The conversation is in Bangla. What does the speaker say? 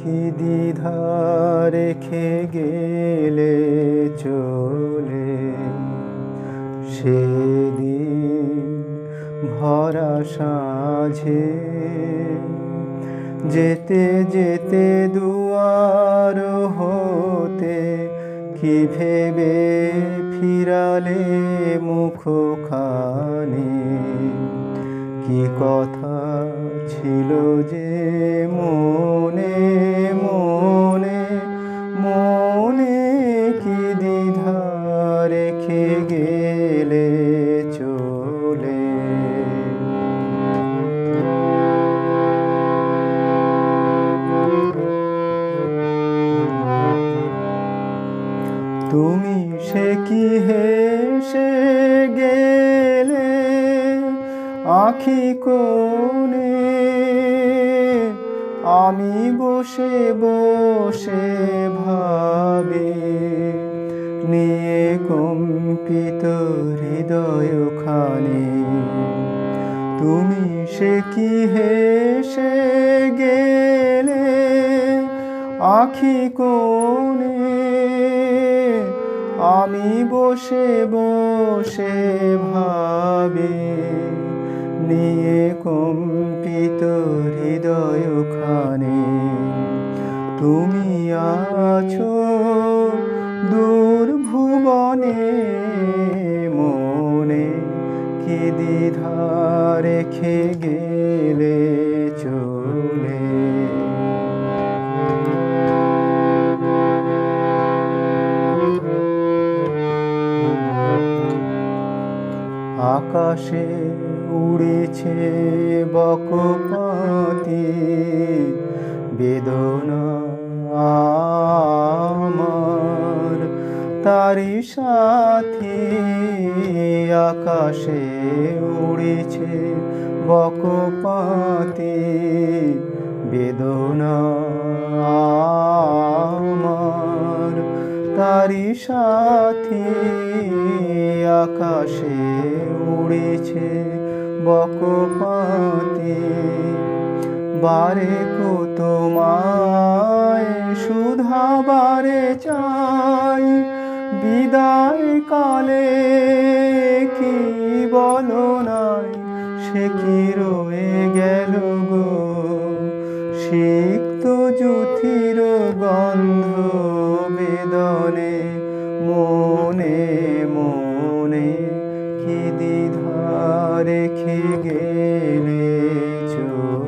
কি দ্বিধা রেখে গেলে চলে সেদিন ভরা সাঁঝে, যেতে যেতে দুয়ার হতে কি ভেবে ফিরালে মুখখানি। কি কথা ছিল যে মনে মনে মনে, কি দ্বিধা রেখে গেলে চলে। তুমি সে কি হেসে গেলে আঁখি কোণে, আমি বসে বসে ভাবি নিয়ে কম্পিত হৃদয়খানি। তুমি সে কি হেসে গেলে আঁখি কোণে, আমি বসে বসে ভাবি নিয়ে কম্পিত হৃদয়খানি। তুমি আছো দূর ভুবনে মনে, কি দ্বিধা রেখে গেলে চলে। আকাশে উড়েছে বকপাতি বেদনা আমার, তারি সাথী। আকাশে উড়েছে বকপাতি বেদনা আমার, তারি সাথী। আকাশে উড়েছে বকপাতি, বারে কো তোমায় সুধা বারে চাই। বিদায় কালে কি বলো নাই, সে কি রয়ে গেল গো সিক্ত জুথির গন্ধ বেদনে মনে মনে, কি দ্বিধা রেখে গেলে চলে।